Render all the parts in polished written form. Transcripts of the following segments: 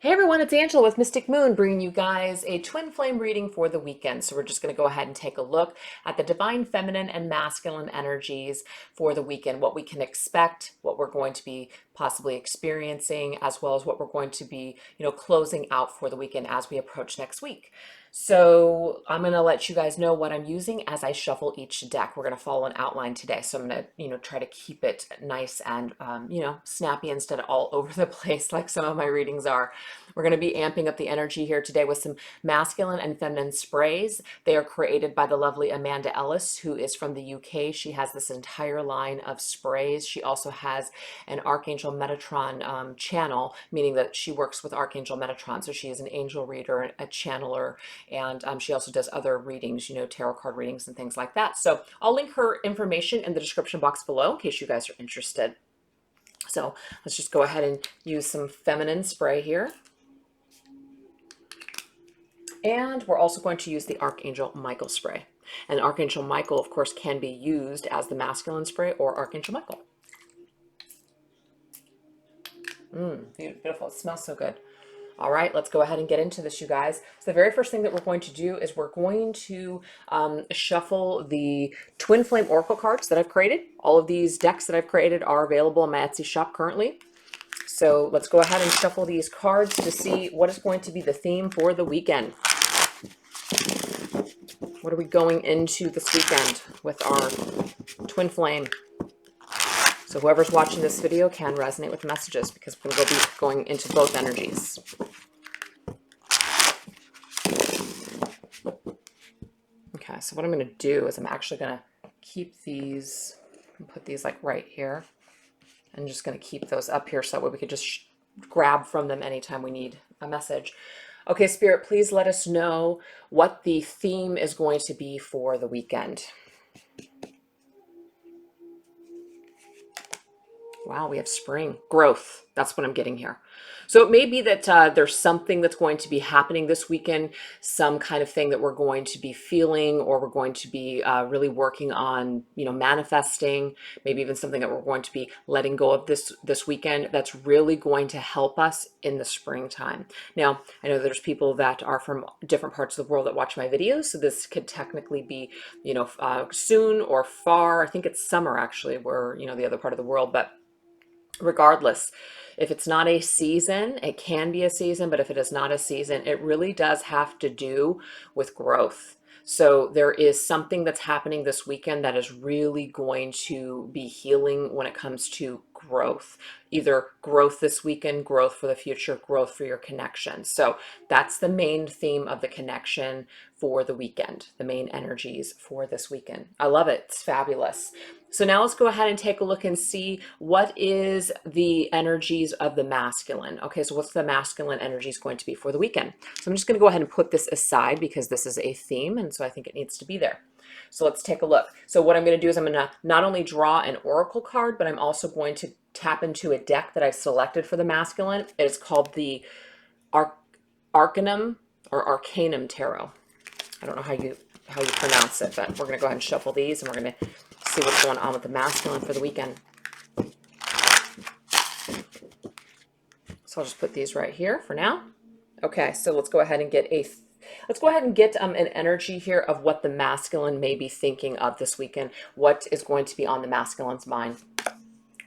Hey everyone, it's Angela with Mystic Moon bringing you guys a twin flame reading for the weekend. So we're just going to go ahead and take a look at the divine feminine and masculine energies for the weekend, what we can expect, what we're going to be possibly experiencing, as well as what we're going to be, closing out for the weekend as we approach next week. So I'm going to let you guys know what I'm using as I shuffle each deck. We're going to follow an outline today. So I'm going to, try to keep it nice and, snappy instead of all over the place like some of my readings are. We're going to be amping up the energy here today with some masculine and feminine sprays. They are created by the lovely Amanda Ellis, who is from the UK. She has this entire line of sprays. She also has an Archangel Metatron channel, meaning that she works with Archangel Metatron. So she is an angel reader, a channeler, and she also does other readings, tarot card readings and things like that. So I'll link her information in the description box below in case you guys are interested. So let's just go ahead and use some feminine spray here. And we're also going to use the Archangel Michael spray. And Archangel Michael, of course, can be used as the masculine spray or Archangel Michael. Beautiful. It smells so good. All right, let's go ahead and get into this, you guys. So the very first thing that we're going to do is we're going to shuffle the Twin Flame Oracle cards that I've created. All of these decks that I've created are available in my Etsy shop currently. So let's go ahead and shuffle these cards to see what is going to be the theme for the weekend. What are we going into this weekend with our twin flame? So whoever's watching this video can resonate with the messages because we're going to be going into both energies. Okay, so what I'm going to do is I'm actually going to keep these and put these like right here. I'm just going to keep those up here so that way we could just grab from them anytime we need a message. Okay, Spirit, please let us know what the theme is going to be for the weekend. Wow, we have spring. Growth. That's what I'm getting here. So it may be that there's something that's going to be happening this weekend, some kind of thing that we're going to be feeling, or we're going to be really working on, manifesting, maybe even something that we're going to be letting go of this weekend that's really going to help us in the springtime. Now, I know there's people that are from different parts of the world that watch my videos, so this could technically be, soon or far. I think it's summer actually, where, the other part of the world, but regardless, if it's not a season, it can be a season, but if it is not a season, it really does have to do with growth. So there is something that's happening this weekend that is really going to be healing when it comes to growth. Either growth this weekend, growth for the future, growth for your connection. So that's the main theme of the connection for the weekend, the main energies for this weekend. I love it. It's fabulous. So now let's go ahead and take a look and see what is the energies of the masculine. Okay, so what's the masculine energies going to be for the weekend? So I'm just going to go ahead and put this aside because this is a theme, and so I think it needs to be there. So let's take a look. So what I'm going to do is I'm going to not only draw an oracle card, but I'm also going to tap into a deck that I've selected for the masculine. It is called the Arcanum or Arcanum Tarot. I don't know how you pronounce it, but we're going to go ahead and shuffle these, and we're going to see what's going on with the masculine for the weekend. So I'll just put these right here for now. Okay, so let's go ahead and get an energy here of what the masculine may be thinking of this weekend. What is going to be on the masculine's mind?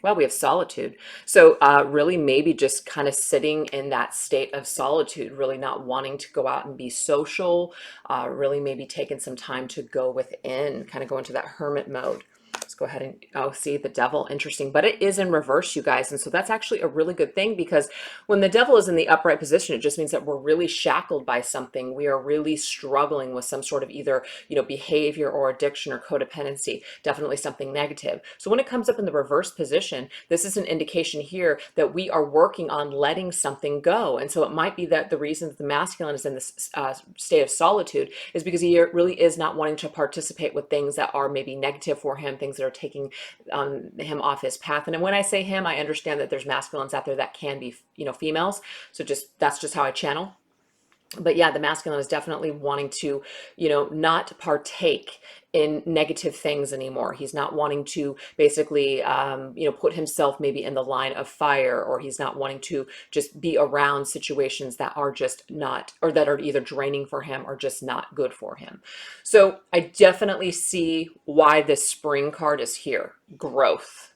Well, we have solitude. So really maybe just kind of sitting in that state of solitude, really not wanting to go out and be social, really maybe taking some time to go within, kind of go into that hermit mode. Let's go ahead and, see the devil, interesting, but it is in reverse, you guys. And so that's actually a really good thing, because when the devil is in the upright position, it just means that we're really shackled by something. We are really struggling with some sort of either, behavior or addiction or codependency, definitely something negative. So when it comes up in the reverse position, this is an indication here that we are working on letting something go. And so it might be that the reason that the masculine is in this state of solitude is because he really is not wanting to participate with things that are maybe negative for him, things that are taking him off his path. And when I say him, I understand that there's masculines out there that can be, females. So that's just how I channel. But yeah, the masculine is definitely wanting to, not partake in negative things anymore. He's not wanting to basically, put himself maybe in the line of fire, or he's not wanting to just be around situations that are just not, or that are either draining for him or just not good for him. So I definitely see why this spring card is here. Growth.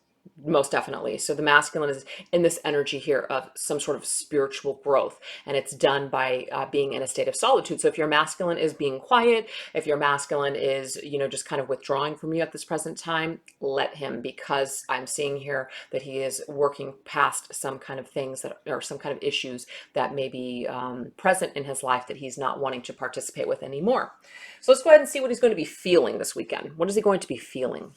Most definitely. So the masculine is in this energy here of some sort of spiritual growth, and it's done by being in a state of solitude. So if your masculine is being quiet, if your masculine is, just kind of withdrawing from you at this present time, let him, because I'm seeing here that he is working past some kind of things that, or some kind of issues that may be present in his life that he's not wanting to participate with anymore. So let's go ahead and see what he's going to be feeling this weekend. What is he going to be feeling?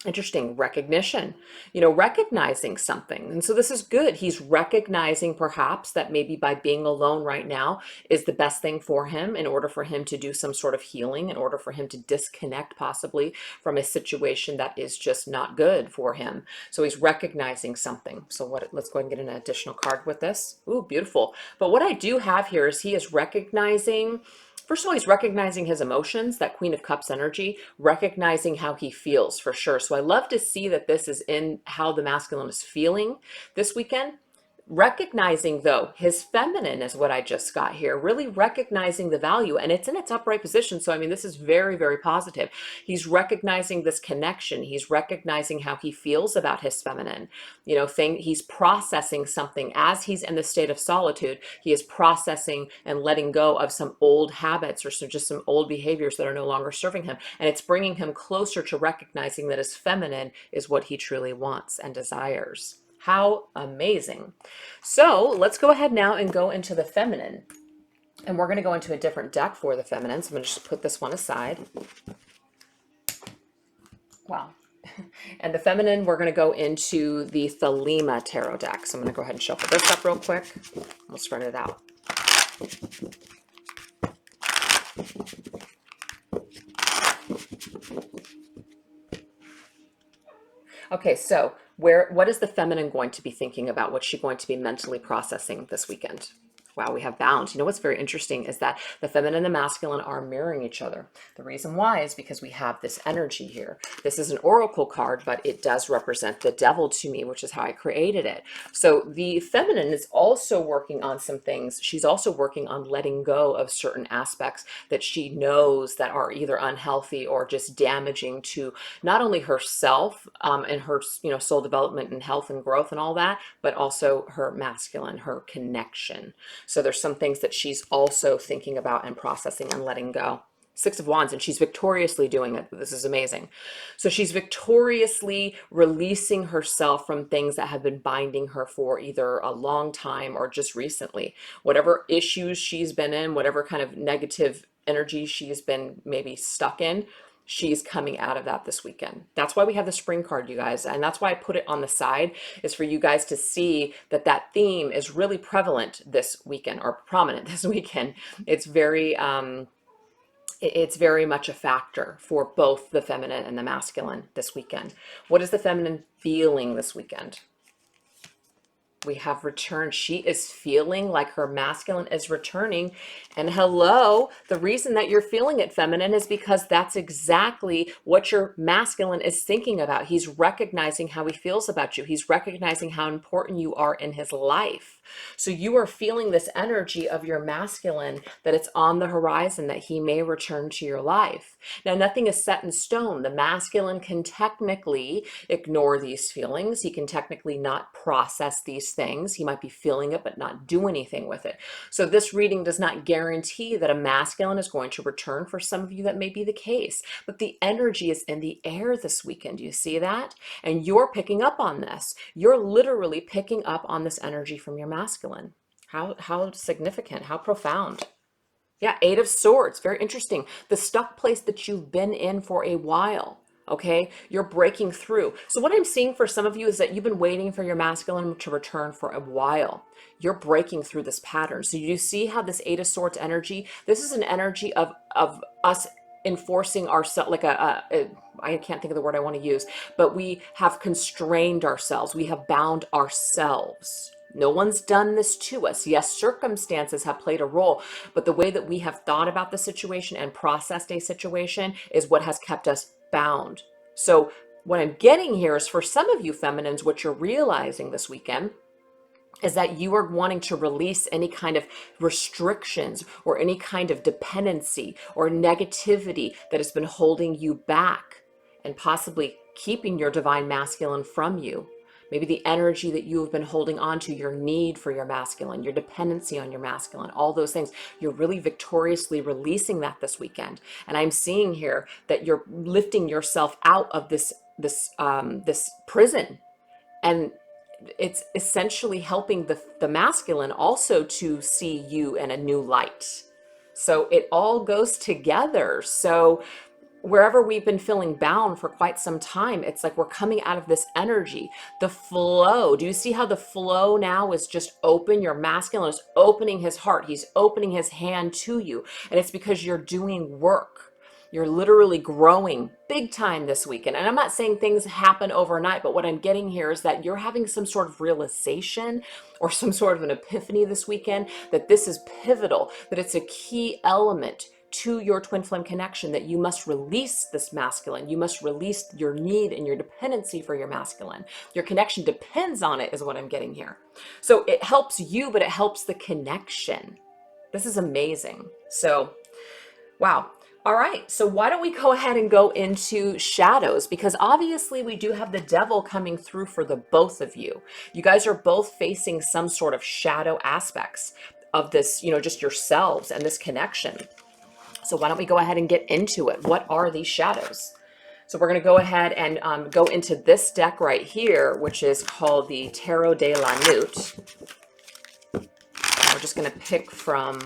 Interesting. Recognition, recognizing something. And so this is good. He's recognizing perhaps that maybe by being alone right now is the best thing for him, in order for him to do some sort of healing, in order for him to disconnect possibly from a situation that is just not good for him. So he's recognizing something. So let's go ahead and get an additional card with this. Ooh, beautiful. But what I do have here is he is recognizing. First of all, he's recognizing his emotions, that Queen of Cups energy, recognizing how he feels for sure. So I love to see that this is in how the masculine is feeling this weekend. Recognizing, though, his feminine is what I just got here, really recognizing the value, and it's in its upright position. So, I mean, this is very, very positive. He's recognizing this connection. He's recognizing how he feels about his feminine, he's processing something as he's in the state of solitude. He is processing and letting go of some old habits, or just some old behaviors that are no longer serving him. And it's bringing him closer to recognizing that his feminine is what he truly wants and desires. How amazing. So let's go ahead now and go into the feminine. And we're going to go into a different deck for the feminine. So I'm going to just put this one aside. Wow. And the feminine, we're going to go into the Thelema Tarot deck. So I'm going to go ahead and shuffle this up real quick. We'll spread it out. Okay, so what is the feminine going to be thinking about? What's she going to be mentally processing this weekend? Wow, we have bound. What's very interesting is that the feminine and the masculine are mirroring each other. The reason why is because we have this energy here. This is an oracle card, but it does represent the devil to me, which is how I created it. So the feminine is also working on some things. She's also working on letting go of certain aspects that she knows that are either unhealthy or just damaging to not only herself and her, soul development and health and growth and all that, but also her masculine, her connection. So there's some things that she's also thinking about and processing and letting go. Six of Wands, and she's victoriously doing it. This is amazing. So she's victoriously releasing herself from things that have been binding her for either a long time or just recently. Whatever issues she's been in, whatever kind of negative energy she's been maybe stuck in, she's coming out of that this weekend. That's why we have the spring card, you guys. And that's why I put it on the side, is for you guys to see that that theme is really prevalent this weekend, or prominent this weekend. It's very much a factor for both the feminine and the masculine this weekend. What is the feminine feeling this weekend? We have returned. She is feeling like her masculine is returning. And hello, the reason that you're feeling it, feminine, is because that's exactly what your masculine is thinking about. He's recognizing how he feels about you. He's recognizing how important you are in his life. So you are feeling this energy of your masculine, that it's on the horizon, that he may return to your life. Now, nothing is set in stone. The masculine can technically ignore these feelings. He can technically not process these things. He might be feeling it, but not do anything with it. So this reading does not guarantee that a masculine is going to return. For some of you, that may be the case, but the energy is in the air this weekend. Do you see that? And you're picking up on this. You're literally picking up on this energy from your masculine. How significant, how profound. Yeah, Eight of Swords, very interesting. The stuck place that you've been in for a while. Okay, you're breaking through. So what I'm seeing for some of you is that you've been waiting for your masculine to return for a while. You're breaking through this pattern. So you see how this Eight of Swords energy, this is an energy of us enforcing ourselves, like I can't think of the word I want to use, but we have constrained ourselves. We have bound ourselves. No one's done this to us. Yes, circumstances have played a role, but the way that we have thought about the situation and processed a situation is what has kept us bound. So what I'm getting here is, for some of you feminines, what you're realizing this weekend is that you are wanting to release any kind of restrictions or any kind of dependency or negativity that has been holding you back and possibly keeping your divine masculine from you. Maybe the energy that you have been holding on to, your need for your masculine, your dependency on your masculine, all those things, you're really victoriously releasing that this weekend. And I'm seeing here that you're lifting yourself out of this prison, and it's essentially helping the masculine also to see you in a new light. So it all goes together. So wherever we've been feeling bound for quite some time, it's like we're coming out of this energy. The flow. Do you see how the flow now is just open? Your masculine is opening his heart. He's opening his hand to you. And it's because you're doing work. You're literally growing big time this weekend. And I'm not saying things happen overnight, but what I'm getting here is that you're having some sort of realization or some sort of an epiphany this weekend that this is pivotal, that it's a key element to your twin flame connection, that you must release this masculine. You must release your need and your dependency for your masculine. Your connection depends on it, is what I'm getting here. So it helps you, but it helps the connection. This is amazing. So, wow. All right, so why don't we go ahead and go into shadows? Because obviously we do have the devil coming through for the both of you. You guys are both facing some sort of shadow aspects of this, just yourselves and this connection. So why don't we go ahead and get into it? What are these shadows? So we're going to go ahead and go into this deck right here, which is called the Tarot de la Nut. We're just going to pick from,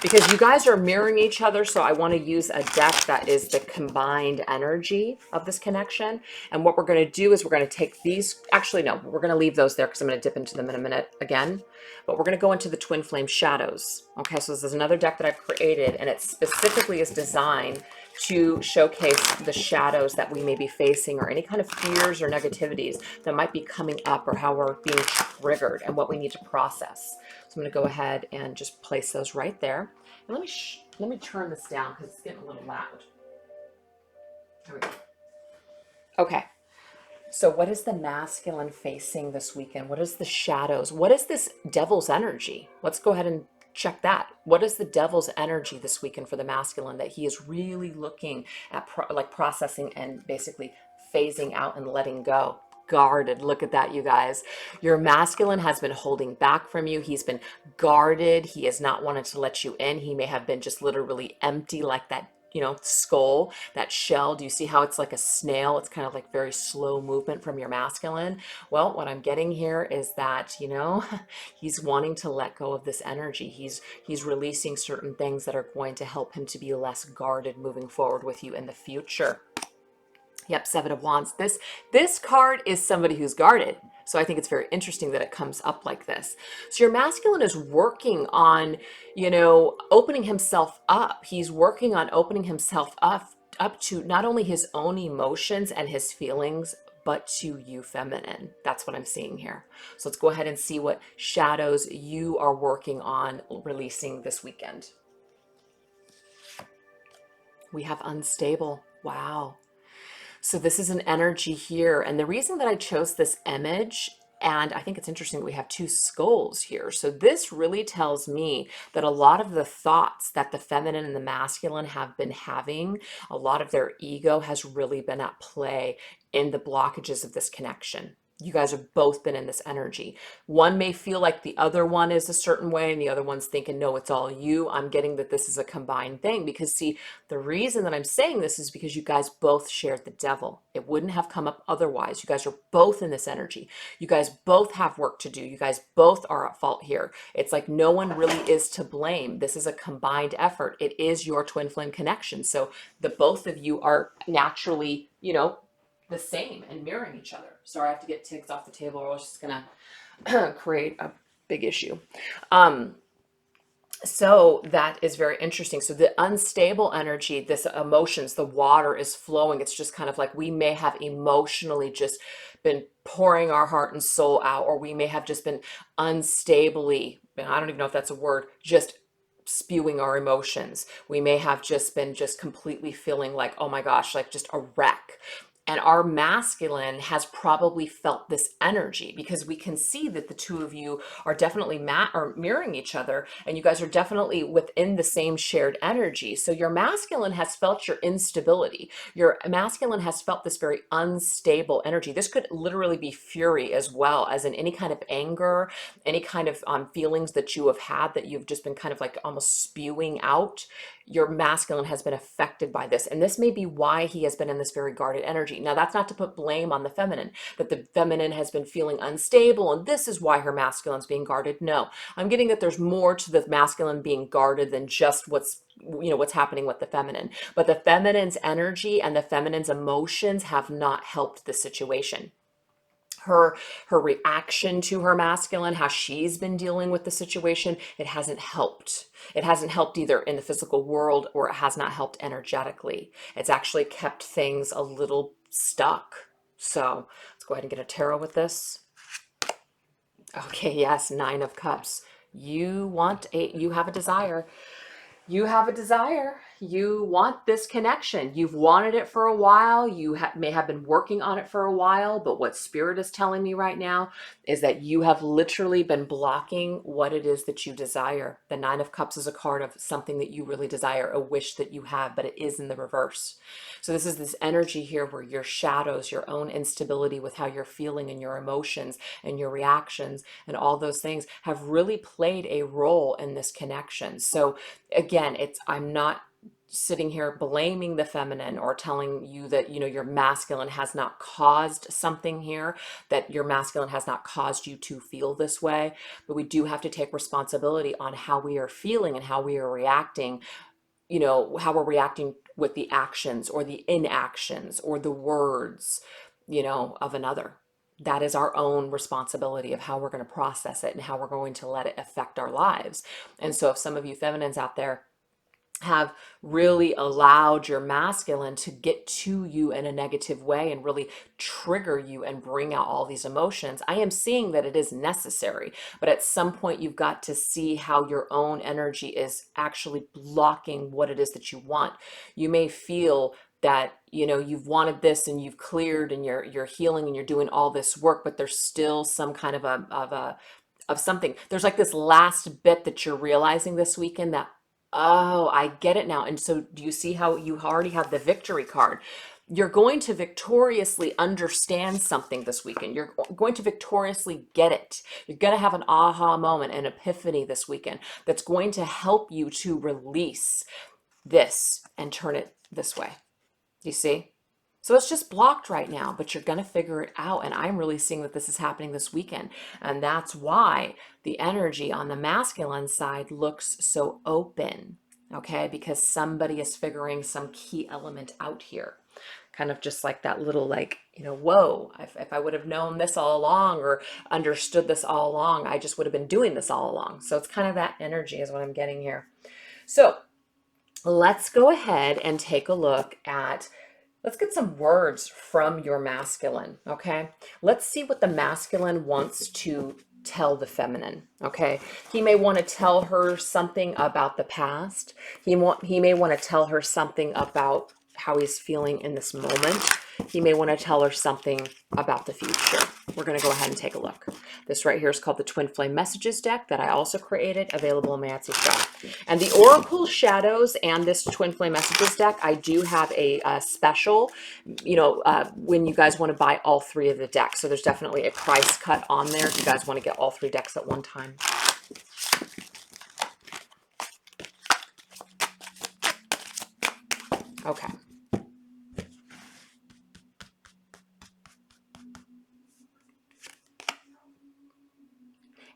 because you guys are mirroring each other, so I want to use a deck that is the combined energy of this connection. And what we're going to do is we're going to take these, actually no, we're going to leave those there because I'm going to dip into them in a minute again. But we're going to go into the twin flame shadows. Okay, so this is another deck that I've created, and it specifically is designed to showcase the shadows that we may be facing, or any kind of fears or negativities that might be coming up, or how we're being triggered and what we need to process. So I'm going to go ahead and just place those right there. And let me turn this down because it's getting a little loud. There we go. Okay. So what is the masculine facing this weekend? What is the shadows? What is this devil's energy? Let's go ahead and check that. What is the devil's energy this weekend for the masculine that he is really looking at, processing and basically phasing out and letting go? Guarded. Look at that, you guys. Your masculine has been holding back from you. He's been guarded. He has not wanted to let you in. He may have been just literally empty, like that skull, that shell. Do you see how it's like a snail? It's kind of like very slow movement from your masculine. Well, what I'm getting here is that, he's wanting to let go of this energy. He's releasing certain things that are going to help him to be less guarded moving forward with you in the future. Yep, Seven of Wands. This card is somebody who's guarded. So I think it's very interesting that it comes up like this. So your masculine is working on, opening himself up. He's working on opening himself up to not only his own emotions and his feelings, but to you, feminine. That's what I'm seeing here. So let's go ahead and see what shadows you are working on releasing this weekend. We have unstable. Wow. So this is an energy here. And the reason that I chose this image, and I think it's interesting that we have two skulls here. So this really tells me that a lot of the thoughts that the feminine and the masculine have been having, a lot of their ego has really been at play in the blockages of this connection. You guys have both been in this energy. One may feel like the other one is a certain way, and the other one's thinking, no, it's all you. I'm getting that this is a combined thing, because see, the reason that I'm saying this is because you guys both shared the devil. It wouldn't have come up otherwise. You guys are both in this energy. You guys both have work to do. You guys both are at fault here. It's like no one really is to blame. This is a combined effort. It is your twin flame connection. So the both of you are naturally, the same and mirroring each other. Sorry, I have to get Tiggs off the table, or I was just gonna create a big issue. So that is very interesting. So the unstable energy, this emotions, the water is flowing. It's just kind of like we may have emotionally just been pouring our heart and soul out, or we may have just been unstably, I don't even know if that's a word, just spewing our emotions. We may have just been just completely feeling like, oh my gosh, like just a wreck. And our masculine has probably felt this energy because we can see that the two of you are definitely or mirroring each other, and you guys are definitely within the same shared energy. So your masculine has felt your instability. Your masculine has felt this very unstable energy. This could literally be fury as well, as in any kind of anger, any kind of feelings that you have had that you've just been kind of like almost spewing out. Your masculine has been affected by this, and this may be why he has been in this very guarded energy. Now, that's not to put blame on the feminine, that the feminine has been feeling unstable and this is why her masculine's being guarded. No, I'm getting that there's more to the masculine being guarded than just what's happening with the feminine. But the feminine's energy and the feminine's emotions have not helped the situation. Her reaction to her masculine, how she's been dealing with the situation, it hasn't helped. It hasn't helped either in the physical world, or it has not helped energetically. It's actually kept things a little stuck. So let's go ahead and get a tarot with this. Okay, yes, Nine of Cups. You have a desire. You have a desire. You want this connection. You've wanted it for a while. You may have been working on it for a while, but what Spirit is telling me right now is that you have literally been blocking what it is that you desire. The Nine of Cups is a card of something that you really desire, a wish that you have, but it is in the reverse. So this is this energy here where your shadows, your own instability with how you're feeling and your emotions and your reactions and all those things have really played a role in this connection. So again, I'm not sitting here blaming the feminine or telling you that your masculine has not caused something here, that your masculine has not caused you to feel this way, but we do have to take responsibility on how we are feeling and how we are reacting, how we're reacting with the actions or the inactions or the words of another. That is our own responsibility of how we're going to process it and how we're going to let it affect our lives. And so if some of you feminines out there have really allowed your masculine to get to you in a negative way and really trigger you and bring out all these emotions, I am seeing that it is necessary. But at some point, you've got to see how your own energy is actually blocking what it is that you want. You may feel that you've wanted this and you've cleared and you're healing and you're doing all this work, but there's still some kind of something. There's like this last bit that you're realizing this weekend that, oh, I get it now. And so do you see how you already have the victory card? You're going to victoriously understand something this weekend. You're going to victoriously get it. You're going to have an aha moment, an epiphany this weekend that's going to help you to release this and turn it this way. You see? So it's just blocked right now, but you're going to figure it out. And I'm really seeing that this is happening this weekend. And that's why the energy on the masculine side looks so open, okay? Because somebody is figuring some key element out here. Kind of just like that little, like, whoa, if I would have known this all along or understood this all along, I just would have been doing this all along. So it's kind of that energy is what I'm getting here. So let's go ahead and take a look at, let's get some words from your masculine, okay? Let's see what the masculine wants to tell the feminine, okay? He may want to tell her something about the past. He may want to tell her something about how he's feeling in this moment. He may want to tell her something about the future. We're going to go ahead and take a look. This right here is called the Twin Flame Messages deck that I also created, available in my Etsy shop. And the Oracle Shadows and this Twin Flame Messages deck, I do have a special, when you guys want to buy all three of the decks. So there's definitely a price cut on there if you guys want to get all three decks at one time. Okay.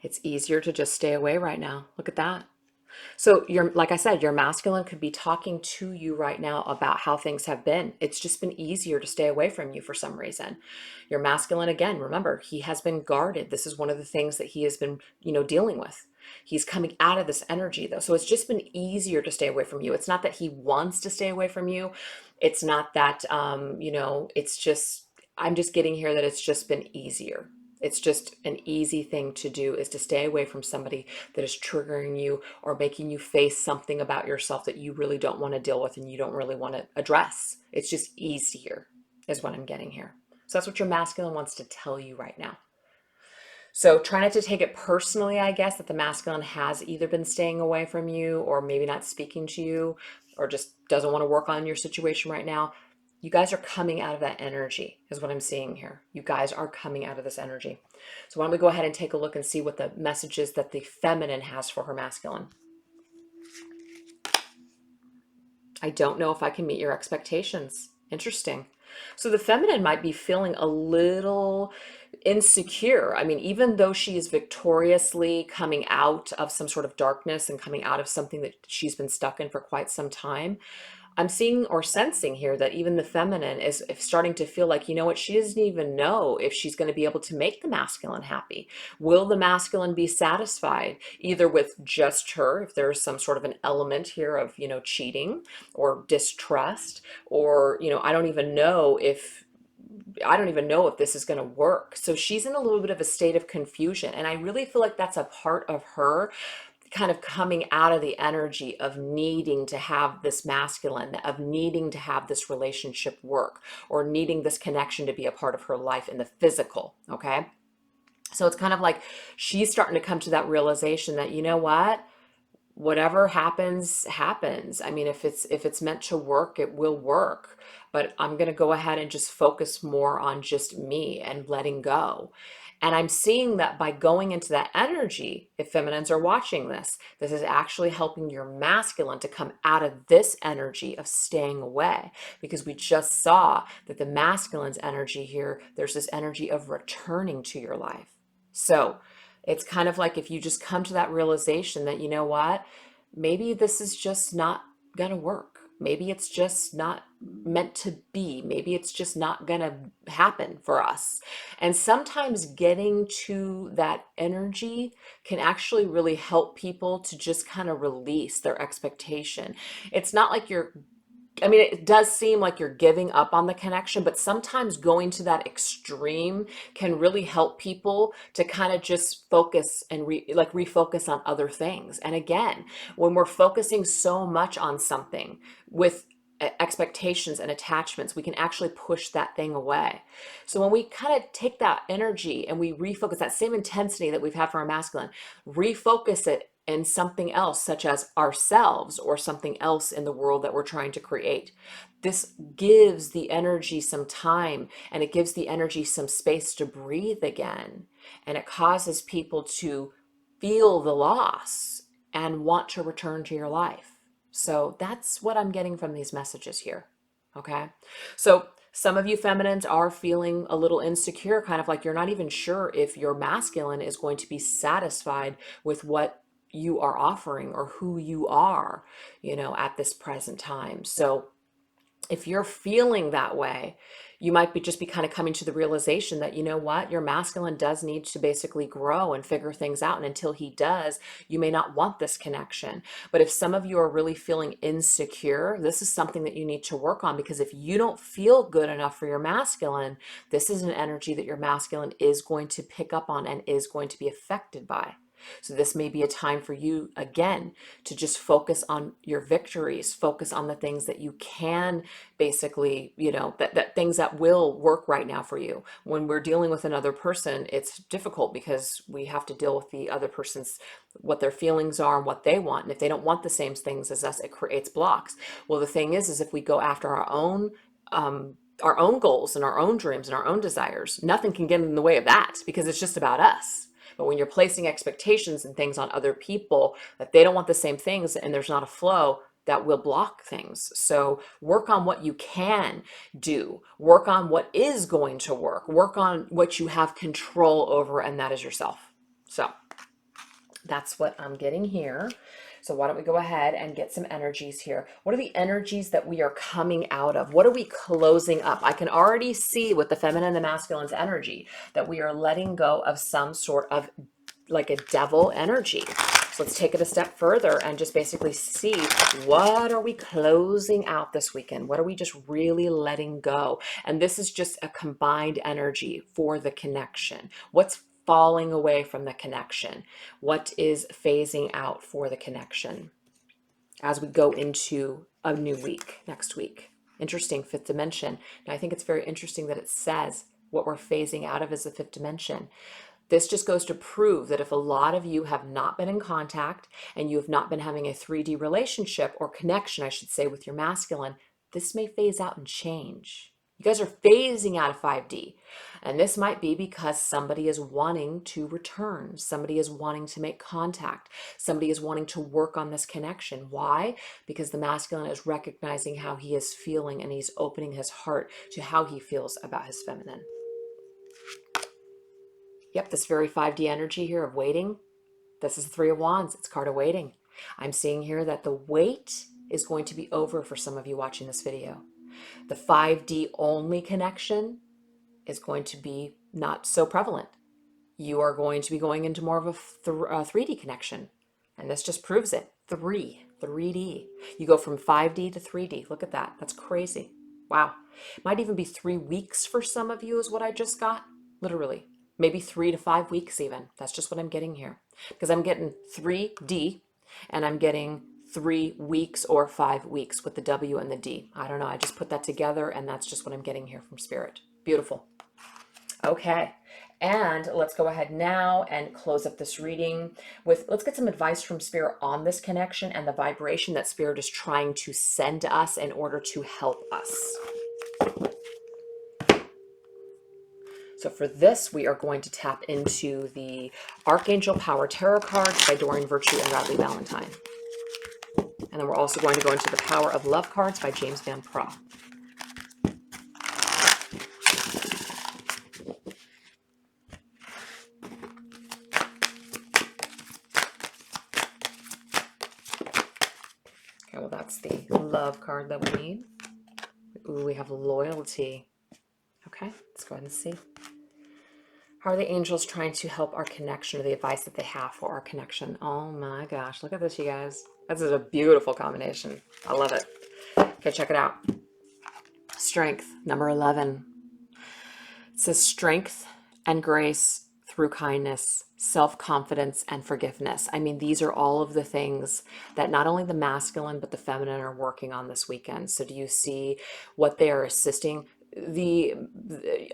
It's easier to just stay away right now. Look at that. So you're, like I said, your masculine could be talking to you right now about how things have been. It's just been easier to stay away from you for some reason. Your masculine, again, remember, he has been guarded. This is one of the things that he has been, dealing with. He's coming out of this energy though. So it's just been easier to stay away from you. It's not that he wants to stay away from you. It's not that, it's just, I'm just getting here that it's just been easier. It's just an easy thing to do is to stay away from somebody that is triggering you or making you face something about yourself that you really don't want to deal with and you don't really want to address. It's just easier, is what I'm getting here. So that's what your masculine wants to tell you right now. So try not to take it personally, I guess, that the masculine has either been staying away from you or maybe not speaking to you or just doesn't want to work on your situation right now. You guys are coming out of that energy, is what I'm seeing here. You guys are coming out of this energy. So why don't we go ahead and take a look and see what the message is that the feminine has for her masculine. I don't know if I can meet your expectations. Interesting. So the feminine might be feeling a little insecure. I mean, even though she is victoriously coming out of some sort of darkness and coming out of something that she's been stuck in for quite some time, I'm seeing or sensing here that even the feminine is starting to feel like, you know what, she doesn't even know if she's going to be able to make the masculine happy. Will the masculine be satisfied either with just her, if there's some sort of an element here of, cheating or distrust, or, I don't even know if this is going to work. So she's in a little bit of a state of confusion. And I really feel like that's a part of her kind of coming out of the energy of needing to have this masculine, of needing to have this relationship work, or needing this connection to be a part of her life in the physical. Okay. So it's kind of like she's starting to come to that realization that, you know what? Whatever happens happens. I mean, if it's meant to work, it will work, but I'm going to go ahead and just focus more on just me and letting go. And I'm seeing that by going into that energy, if feminines are watching this is actually helping your masculine to come out of this energy of staying away, because we just saw that the masculine's energy here, there's this energy of returning to your life. So it's kind of like if you just come to that realization that, you know what, maybe this is just not going to work. Maybe it's just not meant to be. Maybe it's just not going to happen for us. And sometimes getting to that energy can actually really help people to just kind of release their expectation. It's not like it does seem like you're giving up on the connection, but sometimes going to that extreme can really help people to kind of just focus and refocus on other things. And again, when we're focusing so much on something with expectations and attachments, we can actually push that thing away. So when we kind of take that energy and we refocus that same intensity that we've had for our masculine, refocus it in something else, such as ourselves or something else in the world that we're trying to create. This gives the energy some time, and it gives the energy some space to breathe again. And it causes people to feel the loss and want to return to your life. So that's what I'm getting from these messages here. Okay. So some of you feminines are feeling a little insecure, kind of like you're not even sure if your masculine is going to be satisfied with what you are offering or who you are, at this present time. So if you're feeling that way, you might be kind of coming to the realization that, you know what, your masculine does need to basically grow and figure things out. And until he does, you may not want this connection. But if some of you are really feeling insecure, this is something that you need to work on, because if you don't feel good enough for your masculine, this is an energy that your masculine is going to pick up on and is going to be affected by. So this may be a time for you, again, to just focus on your victories, focus on the things that you can basically, that things that will work right now for you. When we're dealing with another person, it's difficult because we have to deal with the other person's, what their feelings are and what they want. And if they don't want the same things as us, it creates blocks. Well, the thing is if we go after our own goals and our own dreams and our own desires, nothing can get in the way of that, because it's just about us. But when you're placing expectations and things on other people that they don't want the same things and there's not a flow, that will block things. So work on what you can do. Work on what is going to work. Work on what you have control over, and that is yourself. So That's what I'm getting here. So why don't we go ahead and get some energies here? What are the energies that we are coming out of? What are we closing up? I can already see with the feminine and the masculine's energy that we are letting go of some sort of like a devil energy. So let's take it a step further and just basically see, what are we closing out this weekend? What are we just really letting go? And this is just a combined energy for the connection. What's falling away from the connection? What is phasing out for the connection as we go into a new week next week? Interesting, fifth dimension. Now, I think it's very interesting that it says what we're phasing out of is the fifth dimension. This just goes to prove that if a lot of you have not been in contact and you have not been having a 3D relationship or connection, I should say, with your masculine, this may phase out and change. You guys are phasing out of 5D. And this might be because somebody is wanting to return. Somebody is wanting to make contact. Somebody is wanting to work on this connection. Why? Because the masculine is recognizing how he is feeling and he's opening his heart to how he feels about his feminine. Yep, this very 5D energy here of waiting. This is the Three of Wands. It's card of waiting. I'm seeing here that the wait is going to be over for some of you watching this video. The 5D only connection is going to be not so prevalent. You are going to be going into more of a 3D connection. And this just proves it. 3D. You go from 5D to 3D. Look at that. That's crazy. Wow. Might even be 3 weeks for some of you is what I just got. Literally. Maybe 3 to 5 weeks even. That's just what I'm getting here. Because I'm getting 3D and I'm getting 3 weeks or 5 weeks with the W and the D. I don't know. I just put that together and that's just what I'm getting here from Spirit. Beautiful. Okay. And let's go ahead now and close up this reading with, let's get some advice from Spirit on this connection and the vibration that Spirit is trying to send us in order to help us. So for this, we are going to tap into the Archangel Power Tarot cards by Doreen Virtue and Radley Valentine. And then we're also going to go into the Power of Love cards by James Van Praagh. Okay, well, that's the love card that we need. Ooh, we have loyalty. Okay, let's go ahead and see. How are the angels trying to help our connection, or the advice that they have for our connection? Oh my gosh, look at this, you guys. This is a beautiful combination. I love it. Okay, check it out. Strength, number 11. It says strength and grace through kindness, self-confidence, and forgiveness. I mean, these are all of the things that not only the masculine, but the feminine are working on this weekend. So do you see what they are assisting?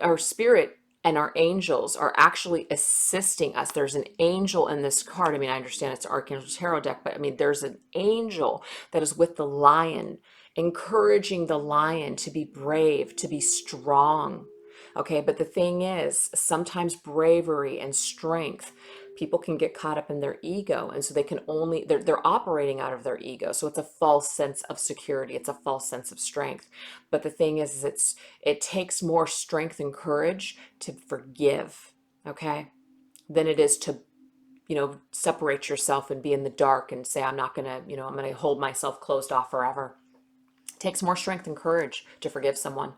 Our spirit and our angels are actually assisting us. There's an angel in this card. I mean, I understand it's an Archangel Tarot deck, but I mean, there's an angel that is with the lion, encouraging the lion to be brave, to be strong. Okay, but the thing is, sometimes bravery and strength, people can get caught up in their ego, and so they can only, they're operating out of their ego. So it's a false sense of security. It's a false sense of strength. But the thing is it takes more strength and courage to forgive, okay, than it is to, separate yourself and be in the dark and say, I'm not gonna, I'm gonna hold myself closed off forever. It takes more strength and courage to forgive someone.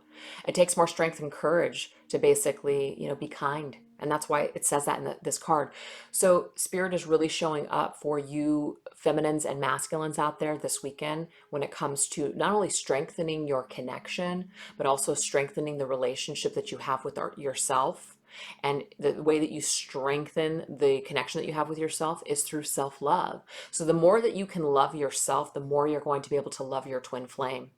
It takes more strength and courage to basically, be kind. And that's why it says that in this card. So Spirit is really showing up for you feminines and masculines out there this weekend when it comes to not only strengthening your connection, but also strengthening the relationship that you have with yourself. And the way that you strengthen the connection that you have with yourself is through self-love. So the more that you can love yourself, the more you're going to be able to love your twin flame.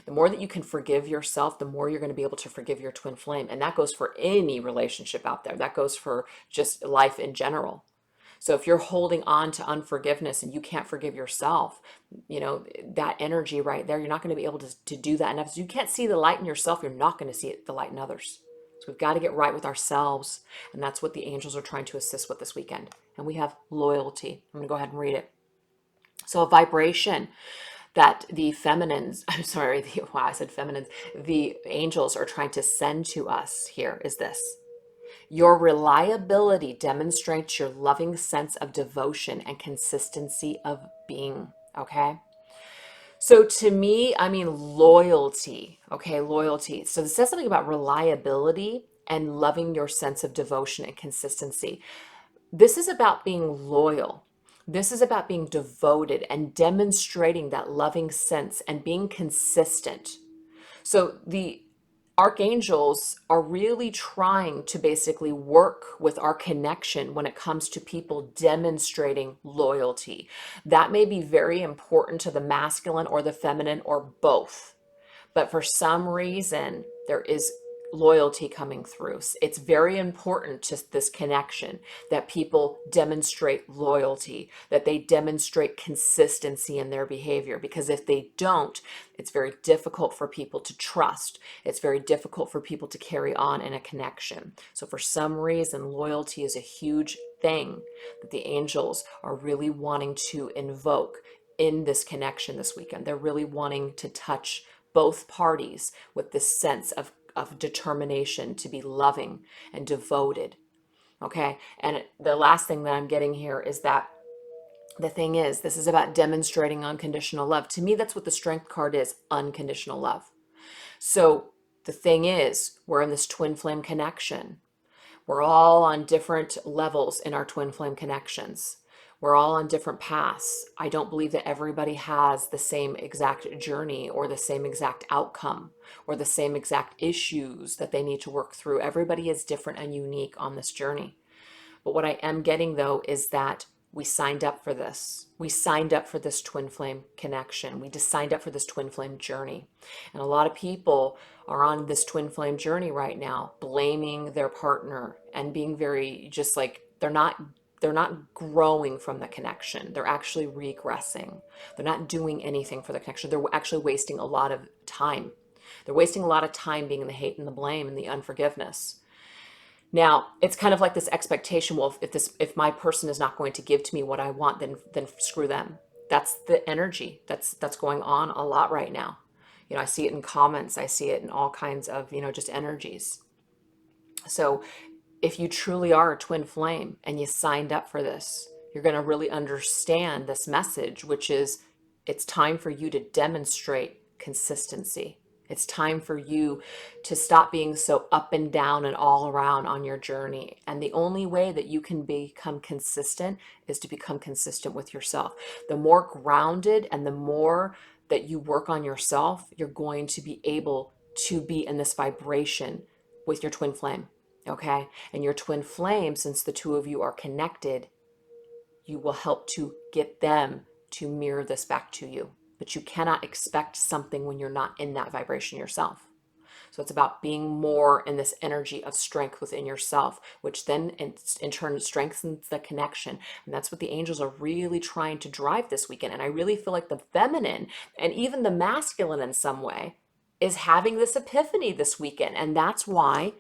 The more that you can forgive yourself, the more you're going to be able to forgive your twin flame. And that goes for any relationship out there. That goes for just life in general. So if you're holding on to unforgiveness and you can't forgive yourself, that energy right there, you're not going to be able to do that enough. So you can't see the light in yourself, you're not going to see the light in others. So we've got to get right with ourselves. And that's what the angels are trying to assist with this weekend. And we have loyalty. I'm going to go ahead and read it. So a vibration that the feminines, I said feminines, the angels are trying to send to us here is this. Your reliability demonstrates your loving sense of devotion and consistency of being. Okay. So to me, I mean, loyalty. Okay. Loyalty. So this says something about reliability and loving your sense of devotion and consistency. This is about being loyal. This is about being devoted and demonstrating that loving sense and being consistent. So the archangels are really trying to basically work with our connection when it comes to people demonstrating loyalty. That may be very important to the masculine or the feminine or both. But for some reason, there is loyalty coming through. It's very important to this connection that people demonstrate loyalty, that they demonstrate consistency in their behavior. Because if they don't, it's very difficult for people to trust. It's very difficult for people to carry on in a connection. So for some reason, loyalty is a huge thing that the angels are really wanting to invoke in this connection this weekend. They're really wanting to touch both parties with this sense of determination to be loving and devoted. Okay. And the last thing that I'm getting here is that the thing is, this is about demonstrating unconditional love. To me, that's what the strength card is, unconditional love. So the thing is, we're in this twin flame connection. We're all on different levels in our twin flame connections. We're all on different paths. I don't believe that everybody has the same exact journey or the same exact outcome or the same exact issues that they need to work through. Everybody is different and unique on this journey. But what I am getting though is that we signed up for this. We signed up for this twin flame connection. We just signed up for this twin flame journey. And a lot of people are on this twin flame journey right now, blaming their partner and being very just like they're not growing from the connection. They're actually regressing. They're not doing anything for the connection. They're actually wasting a lot of time. They're wasting a lot of time being in the hate and the blame and the unforgiveness. Now, it's kind of like this expectation, well, if my person is not going to give to me what I want, then screw them. That's the energy that's going on a lot right now. I see it in comments, I see it in all kinds of, just energies. So, if you truly are a twin flame and you signed up for this, you're going to really understand this message, which is it's time for you to demonstrate consistency. It's time for you to stop being so up and down and all around on your journey. And the only way that you can become consistent is to become consistent with yourself. The more grounded and the more that you work on yourself, you're going to be able to be in this vibration with your twin flame. Okay. And your twin flame, since the two of you are connected, you will help to get them to mirror this back to you. But you cannot expect something when you're not in that vibration yourself. So it's about being more in this energy of strength within yourself, which then in turn strengthens the connection. And that's what the angels are really trying to drive this weekend. And I really feel like the feminine and even the masculine in some way is having this epiphany this weekend. And that's why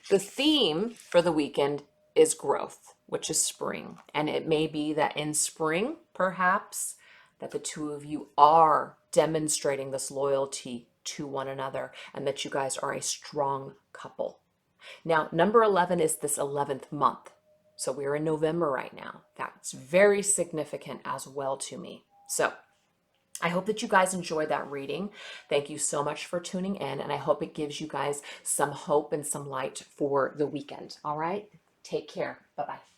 the theme for the weekend is growth, which is spring. And it may be that in spring, perhaps, that the two of you are demonstrating this loyalty to one another and that you guys are a strong couple. Now, number 11 is this 11th month. So we're in November right now. That's very significant as well to me. So I hope that you guys enjoyed that reading. Thank you so much for tuning in, and I hope it gives you guys some hope and some light for the weekend. All right? Take care. Bye-bye.